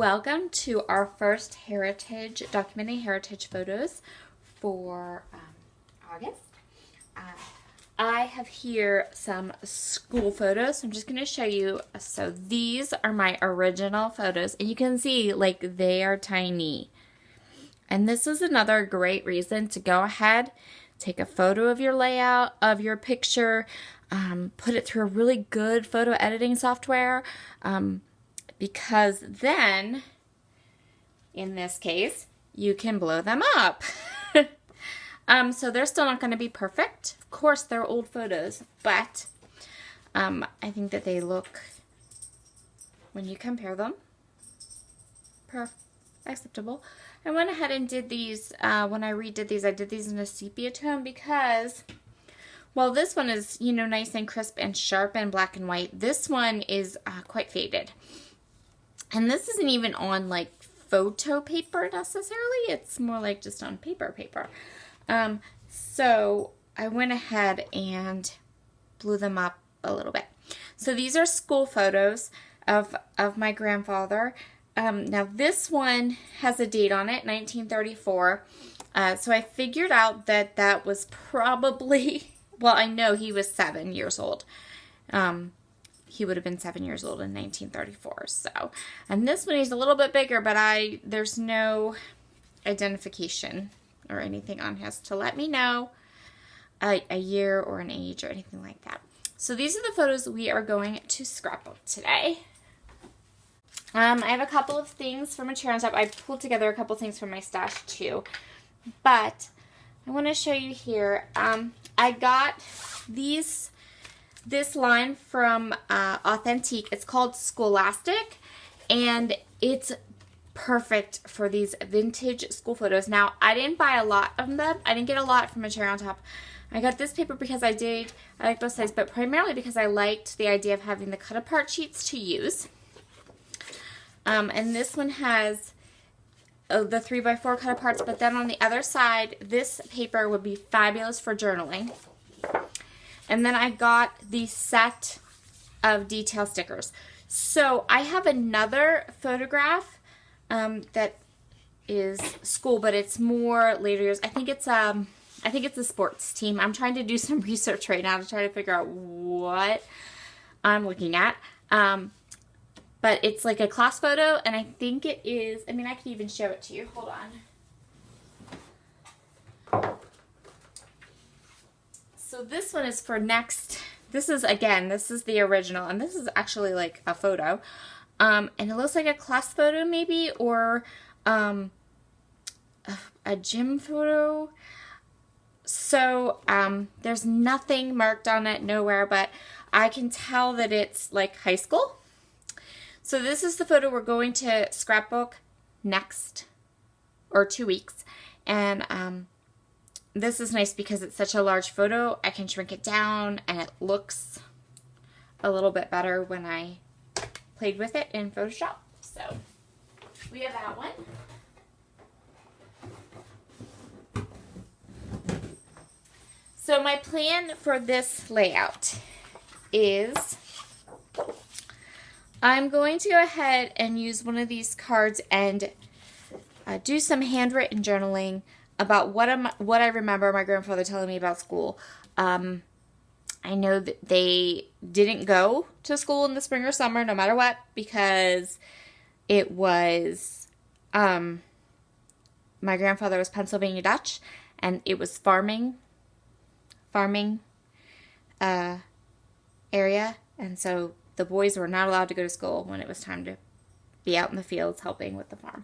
Welcome to our first documenting heritage photos for August. I have here some school photos. I'm just going to show you. So these are my original photos, and you can see like they are tiny. And this is another great reason to go ahead, take a photo of your layout of your picture, put it through a really good photo editing software, because then, in this case, you can blow them up. So they're still not going to be perfect. Of course, they're old photos, but I think that they look, when you compare them, acceptable. I went ahead and did these, when I redid these, I did these in a sepia tone because, well, this one is, you know, nice and crisp and sharp and black and white. This one is quite faded. And this isn't even on like photo paper necessarily. It's more like just on paper. So I went ahead and blew them up a little bit. So these are school photos of my grandfather. Now this one has a date on it, 1934. So I figured out that that was probably, well, I know he was 7 years old. He would have been 7 years old in 1934. So, and this one is a little bit bigger, but there's no identification or anything on his to let me know a year or an age or anything like that. So these are the photos we are going to scrapbook today. I have a couple of things from a chair on top. I pulled together a couple things from my stash too, but I want to show you here. I got this line from Authentique. It's called Scholastic, and it's perfect for these vintage school photos. Now, I didn't buy a lot of them. I didn't get a lot from a cherry on top. I got this paper because I like both sides, but primarily because I liked the idea of having the cut apart sheets to use. And this one has the 3x4 cut aparts, but then on the other side, this paper would be fabulous for journaling. And then I got the set of detail stickers. So I have another photograph that is school, but it's more later years. I think it's a sports team. I'm trying to do some research right now to try to figure out what I'm looking at. But it's like a class photo, and I think it is, I mean, I can even show it to you. Hold on. So this one is for next, this is the original, and this is actually like a photo. And it looks like a class photo maybe, or a gym photo. So there's nothing marked on it, nowhere, but I can tell that it's like high school. So this is the photo we're going to scrapbook next, or 2 weeks. And this is nice because it's such a large photo. I can shrink it down, and it looks a little bit better when I played with it in Photoshop. So we have that one. So my plan for this layout is I'm going to go ahead and use one of these cards and do some handwritten journaling about what I remember my grandfather telling me about school. I know that they didn't go to school in the spring or summer, no matter what, because it was, my grandfather was Pennsylvania Dutch, and it was farming area, and so the boys were not allowed to go to school when it was time to be out in the fields helping with the farm.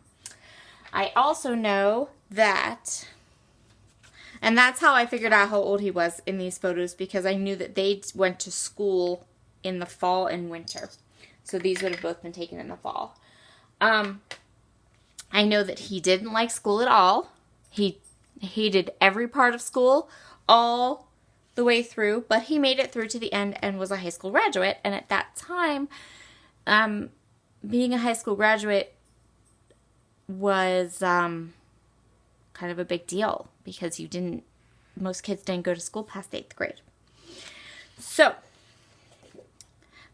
I also know that, and that's how I figured out how old he was in these photos, because I knew that they went to school in the fall and winter. So these would have both been taken in the fall. I know that he didn't like school at all. He hated every part of school all the way through, but he made it through to the end and was a high school graduate. And at that time, being a high school graduate was kind of a big deal, because most kids didn't go to school past 8th grade. So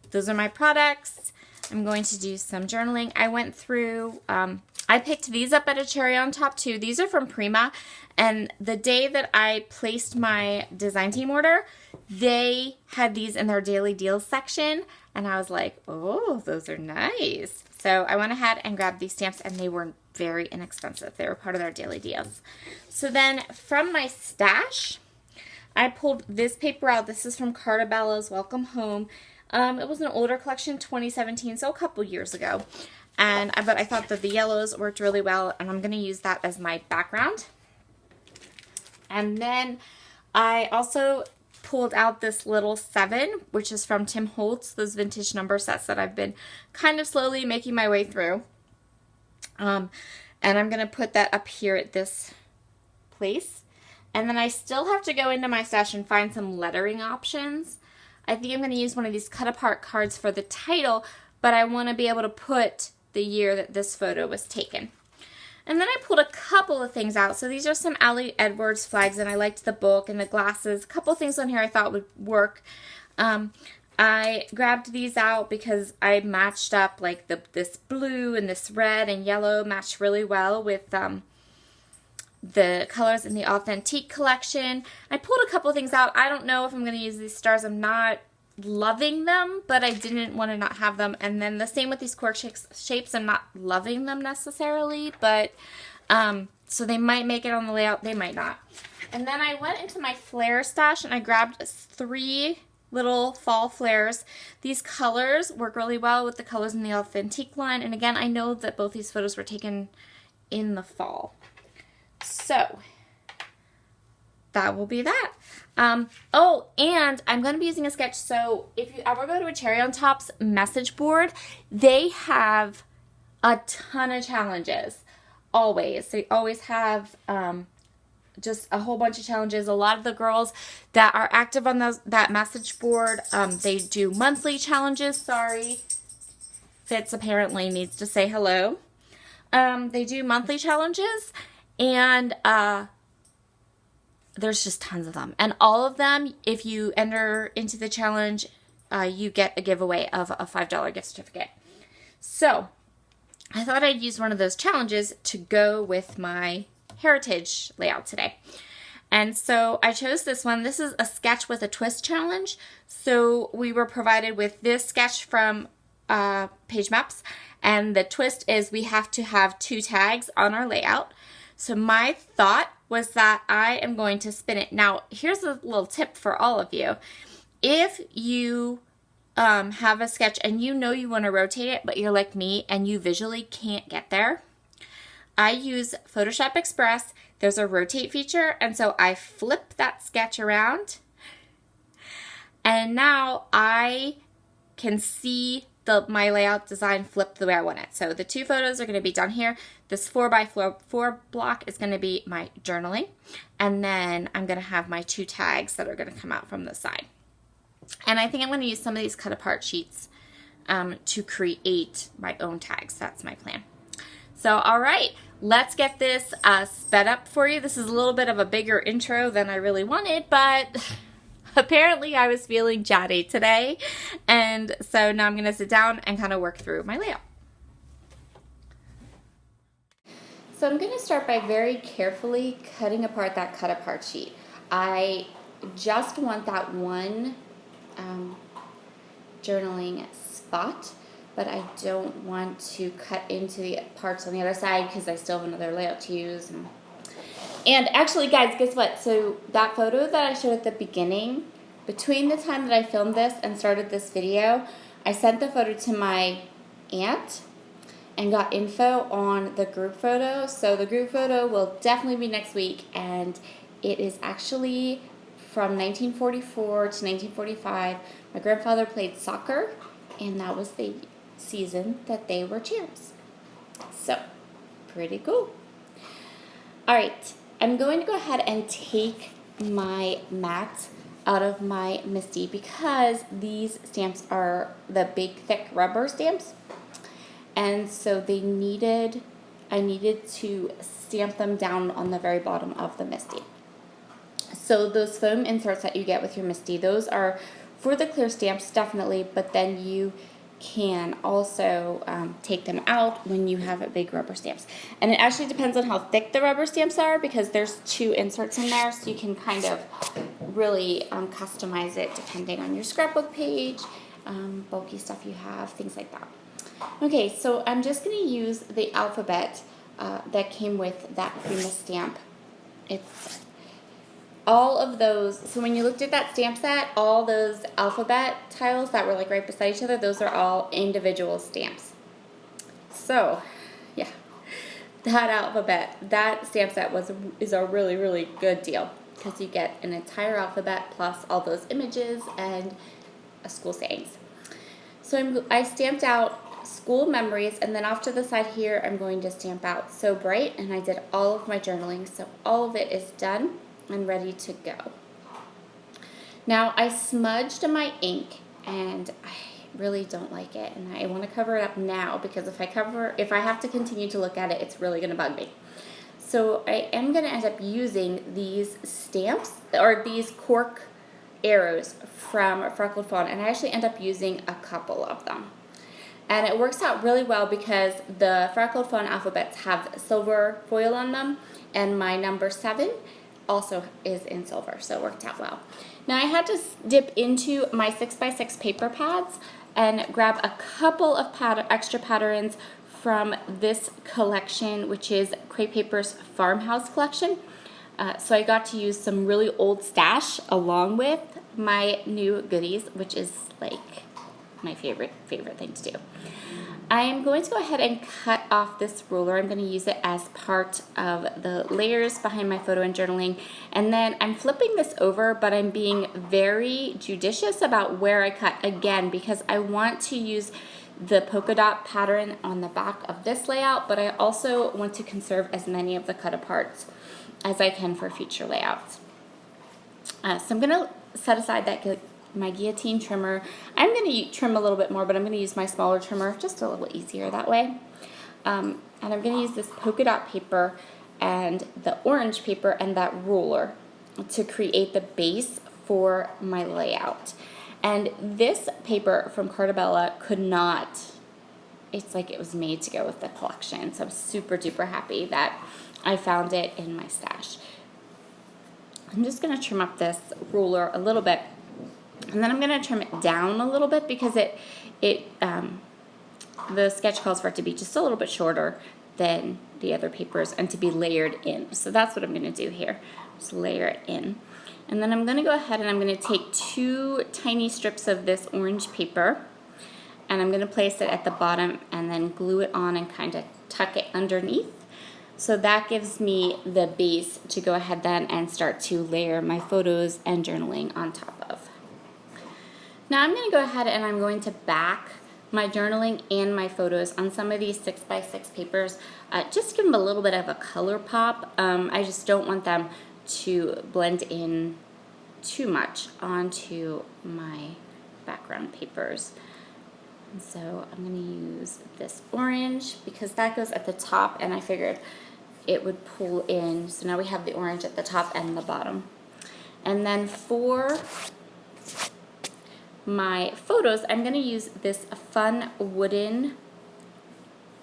those are my products. I'm going to do some journaling. I went through, I picked these up at a Cherry on Top too. These are from Prima, and the day that I placed my design team order, they had these in their daily deals section, and I was like, oh, those are nice. So I went ahead and grabbed these stamps, and they were very inexpensive. They were part of their daily deals. So then from my stash, I pulled this paper out. This is from Cartabella's Welcome Home. It was an older collection, 2017, so a couple years ago. But I thought that the yellows worked really well, and I'm going to use that as my background. And then I also pulled out this little 7, which is from Tim Holtz, those vintage number sets that I've been kind of slowly making my way through. And I'm going to put that up here at this place. And then I still have to go into my stash and find some lettering options. I think I'm going to use one of these cut-apart cards for the title, but I want to be able to put the year that this photo was taken. And then I pulled a couple of things out. So these are some Allie Edwards flags, and I liked the book and the glasses. A couple things on here I thought would work. I grabbed these out because I matched up like this blue and this red and yellow matched really well with the colors in the Authentique collection. I pulled a couple things out. I don't know if I'm going to use these stars. I'm not loving them, but I didn't want to not have them. And then the same with these cork shapes. I'm not loving them necessarily, but so they might make it on the layout. They might not. And then I went into my flare stash and I grabbed 3 little fall flares. These colors work really well with the colors in the Authentique line. And again, I know that both these photos were taken in the fall. So that will be that. Oh, and I'm going to be using a sketch. So if you ever go to a Cherry on Top's message board, they have a ton of challenges. Always. They always have just a whole bunch of challenges. A lot of the girls that are active on that message board, they do monthly challenges. Sorry. Fitz apparently needs to say hello. They do monthly challenges. And there's just tons of them. And all of them, if you enter into the challenge, you get a giveaway of a $5 gift certificate. So I thought I'd use one of those challenges to go with my heritage layout today. And so I chose this one. This is a sketch with a twist challenge. So we were provided with this sketch from Page Maps. And the twist is we have to have 2 tags on our layout. So my thought was that I am going to spin it. Now, here's a little tip for all of you. If you have a sketch and you know you want to rotate it, but you're like me and you visually can't get there, I use Photoshop Express. There's a rotate feature, and so I flip that sketch around, and now I can see my layout design flipped the way I want it. So the 2 photos are going to be down here. This 4x4 block is going to be my journaling. And then I'm going to have my 2 tags that are going to come out from the side. And I think I'm going to use some of these cut apart sheets to create my own tags. That's my plan. So, all right, let's get this sped up for you. This is a little bit of a bigger intro than I really wanted, but apparently I was feeling chatty today, and so now I'm going to sit down and kind of work through my layout. So I'm going to start by very carefully cutting apart that cut apart sheet. I just want that one journaling spot, but I don't want to cut into the parts on the other side because I still have another layout to use. And actually, guys, guess what? So that photo that I showed at the beginning, between the time that I filmed this and started this video, I sent the photo to my aunt and got info on the group photo. So the group photo will definitely be next week, and it is actually from 1944 to 1945. My grandfather played soccer, and that was the season that they were champs. So, pretty cool. All right, I'm going to go ahead and take my matte out of my Misty because these stamps are the big, thick rubber stamps. And so I needed to stamp them down on the very bottom of the Misty. So those foam inserts that you get with your Misty, those are for the clear stamps, definitely, but then you can also take them out when you have big rubber stamps. And it actually depends on how thick the rubber stamps are, because there's 2 inserts in there, so you can kind of really customize it depending on your scrapbook page, bulky stuff you have, things like that. Okay, so I'm just going to use the alphabet that came with that Prima stamp. It's all of those. So when you looked at that stamp set, all those alphabet tiles that were like right beside each other, those are all individual stamps. So yeah, that stamp set is a really, really good deal, because you get an entire alphabet plus all those images and a school sayings. So I stamped out school memories, and then off to the side here I'm going to stamp out So Bright, and I did all of my journaling, so all of it is done and ready to go. Now I smudged my ink, and I really don't like it, and I want to cover it up now, because if I have to continue to look at it, it's really going to bug me. So I am going to end up using these stamps, or these cork arrows from Freckled Fawn, and I actually end up using a couple of them. And it works out really well because the Freckled Fawn alphabets have silver foil on them, and my number 7 also is in silver, so it worked out well. Now I had to dip into my 6x6 paper pads and grab a couple of extra patterns from this collection, which is Crepe Paper's Farmhouse collection. So I got to use some really old stash along with my new goodies, which is like my favorite thing to do. I am going to go ahead and cut off this ruler. I'm going to use it as part of the layers behind my photo and journaling. And then I'm flipping this over, but I'm being very judicious about where I cut again, because I want to use the polka dot pattern on the back of this layout, but I also want to conserve as many of the cut aparts as I can for future layouts. So I'm going to set aside my guillotine trimmer. I'm going to trim a little bit more, but I'm going to use my smaller trimmer, just a little easier that way. And I'm going to use this polka dot paper and the orange paper and that ruler to create the base for my layout. And this paper from Cartabella could not, it's like it was made to go with the collection. So I'm super duper happy that I found it in my stash. I'm just going to trim up this ruler a little bit, and then I'm going to trim it down a little bit, because the sketch calls for it to be just a little bit shorter than the other papers and to be layered in. So that's what I'm going to do here, just layer it in. And then I'm going to go ahead and I'm going to take 2 tiny strips of this orange paper, and I'm going to place it at the bottom and then glue it on and kind of tuck it underneath. So that gives me the base to go ahead then and start to layer my photos and journaling on top of. Now I'm going to go ahead and I'm going to back my journaling and my photos on some of these 6x6 papers, just to give them a little bit of a color pop. I just don't want them to blend in too much onto my background papers. And so I'm going to use this orange because that goes at the top, and I figured it would pull in. So now we have the orange at the top and the bottom. And then for my photos, I'm going to use this fun wooden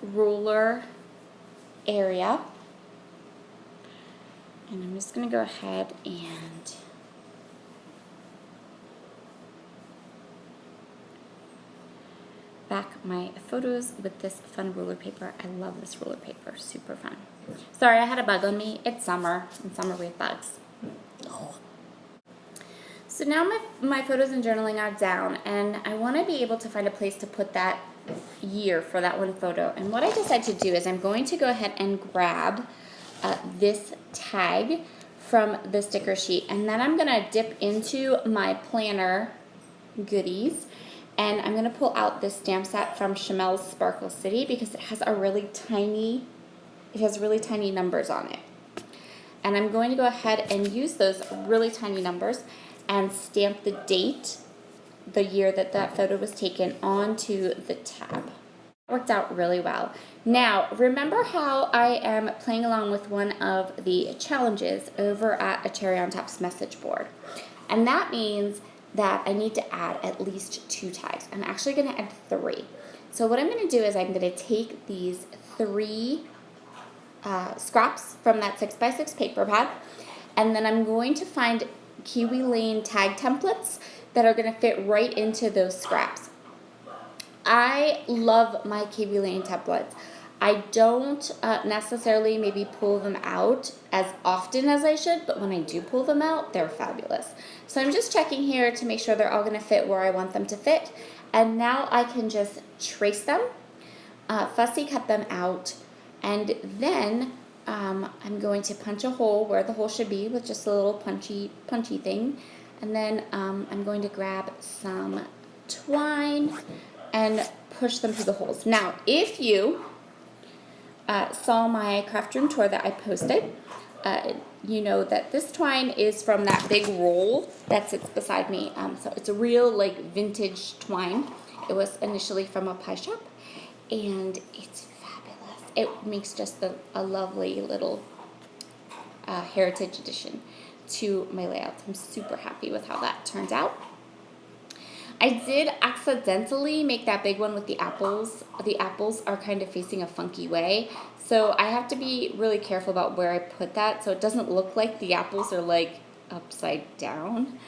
ruler area. And I'm just going to go ahead and back my photos with this fun ruler paper. I love this ruler paper, super fun. Sorry, I had a bug on me. It's summer, and summer we have bugs. So now my photos and journaling are down, and I want to be able to find a place to put that year for that one photo. And what I decided to do is I'm going to go ahead and grab this tag from the sticker sheet, and then I'm going to dip into my planner goodies, and I'm going to pull out this stamp set from Chamel's Sparkle City because it has really tiny numbers on it. And I'm going to go ahead and use those really tiny numbers and stamp the date, the year that that photo was taken, onto the tab. It worked out really well. Now, remember how I am playing along with one of the challenges over at A Cherry on Top's message board. And that means that I need to add at least 2 tags. I'm actually going to add 3. So what I'm going to do is I'm going to take these 3 scraps from that 6x6 paper pad, and then I'm going to find Kiwi Lane tag templates that are going to fit right into those scraps. I love my Kiwi Lane templates. I don't necessarily maybe pull them out as often as I should, but when I do pull them out, they're fabulous. So I'm just checking here to make sure they're all going to fit where I want them to fit. And now I can just trace them, fussy cut them out, and then I'm going to punch a hole where the hole should be with just a little punchy thing. And then I'm going to grab some twine and push them through the holes. Now, if you saw my craft room tour that I posted, you know that this twine is from that big roll that sits beside me. So it's a real like vintage twine. It was initially from a pie shop, and it's fabulous. It makes just a lovely little heritage addition to my layouts. I'm super happy with how that turned out. I did accidentally make that big one with the apples. The apples are kind of facing a funky way, so I have to be really careful about where I put that so it doesn't look like the apples are like upside down.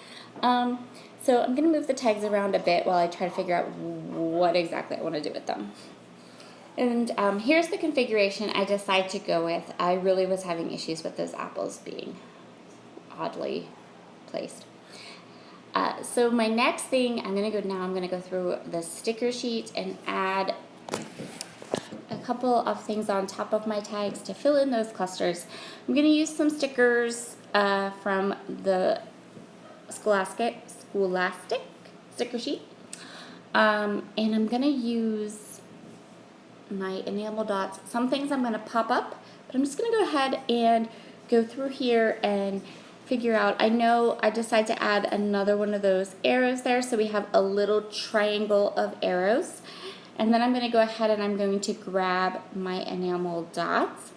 So I'm going to move the tags around a bit while I try to figure out what exactly I want to do with them. And here's the configuration I decided to go with. I really was having issues with those apples being oddly placed. So my next thing, I'm going to go through the sticker sheet and add a couple of things on top of my tags to fill in those clusters. I'm going to use some stickers from the Scholastic sticker sheet. And I'm going to use my enamel dots. Some things I'm going to pop up, but I'm just going to go ahead and go through here and figure out. I know I decided to add another one of those arrows there, so we have a little triangle of arrows. And then I'm going to go ahead and I'm going to grab my enamel dots.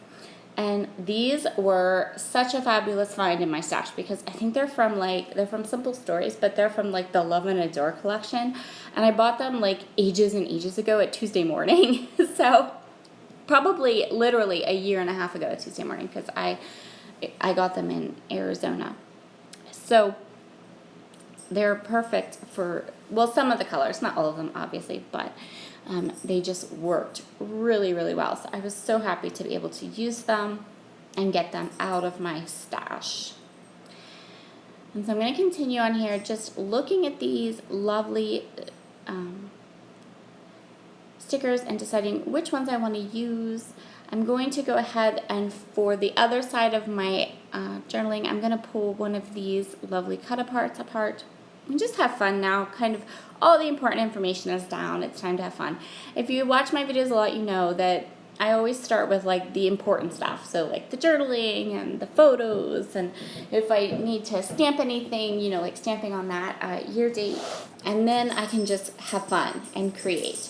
And these were such a fabulous find in my stash because I think they're from Simple Stories, but they're from like the Love and Adore collection. And I bought them like ages and ages ago at Tuesday morning. So probably literally a year and a half ago at Tuesday morning, because I got them in Arizona. So they're perfect for, well, some of the colors, not all of them obviously, but they just worked really, really well. So I was so happy to be able to use them and get them out of my stash. And so I'm going to continue on here just looking at these lovely stickers and deciding which ones I want to use. I'm going to go ahead and for the other side of my journaling, I'm going to pull one of these lovely cut-aparts apart and just have fun now. Kind of all the important information is down. It's time to have fun. If you watch my videos a lot, you know that I always start with like the important stuff. So like the journaling and the photos, and if I need to stamp anything, you know, like stamping on that year date, and then I can just have fun and create.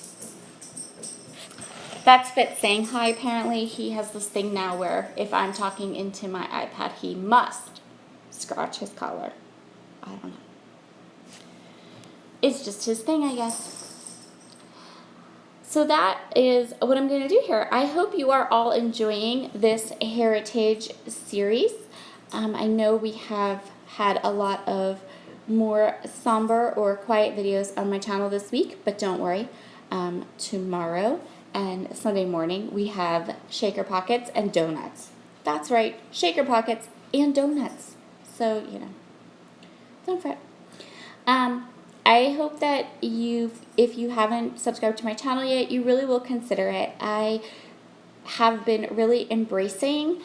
That's Fitz saying hi. Apparently he has this thing now where if I'm talking into my iPad, he must scratch his collar. I don't know. It's just his thing, I guess. So that is what I'm going to do here. I hope you are all enjoying this heritage series. I know we have had a lot of more somber or quiet videos on my channel this week, but don't worry. Tomorrow and Sunday morning, we have shaker pockets and donuts. That's right, shaker pockets and donuts. So, you know, don't fret. I hope that if you haven't subscribed to my channel yet, you really will consider it. I have been really embracing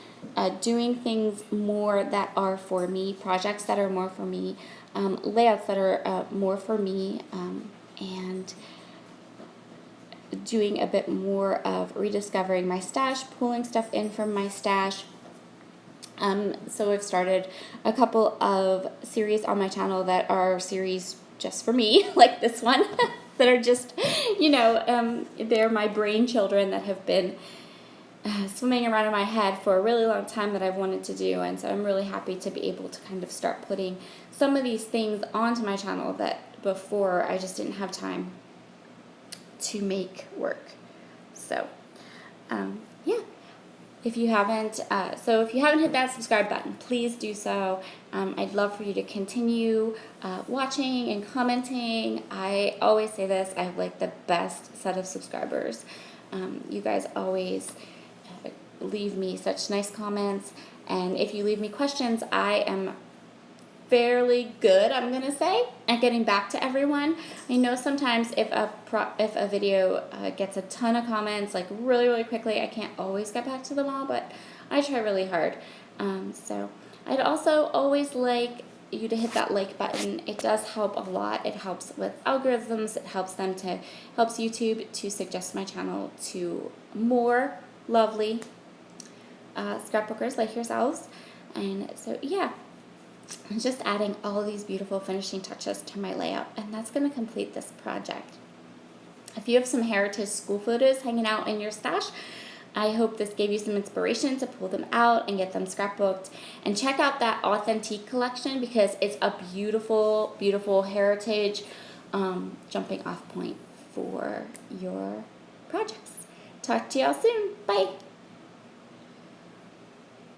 doing things more that are for me, projects that are more for me, layouts that are more for me, and doing a bit more of rediscovering my stash, pulling stuff in from my stash. So I've started a couple of series on my channel that are series just for me, like this one, that are just, you know, they're my brain children that have been swimming around in my head for a really long time that I've wanted to do, and so I'm really happy to be able to kind of start putting some of these things onto my channel that before I just didn't have time to make work. So yeah, if you haven't hit that subscribe button, please do so. I'd love for you to continue watching and commenting. I always say this, I have like the best set of subscribers. You guys always leave me such nice comments, and if you leave me questions, I am fairly good, I'm gonna say, at getting back to everyone. I know sometimes if a video gets a ton of comments like really quickly, I can't always get back to them all, but I try really hard. So I'd also always like you to hit that like button. It does help a lot. It helps with algorithms. It helps YouTube to suggest my channel to more lovely scrapbookers like yourselves. And so yeah, I'm just adding all of these beautiful finishing touches to my layout, and that's going to complete this project. If you have some heritage school photos hanging out in your stash, I hope this gave you some inspiration to pull them out and get them scrapbooked. And check out that Authentique collection because it's a beautiful, beautiful heritage jumping off point for your projects. Talk to y'all soon. Bye.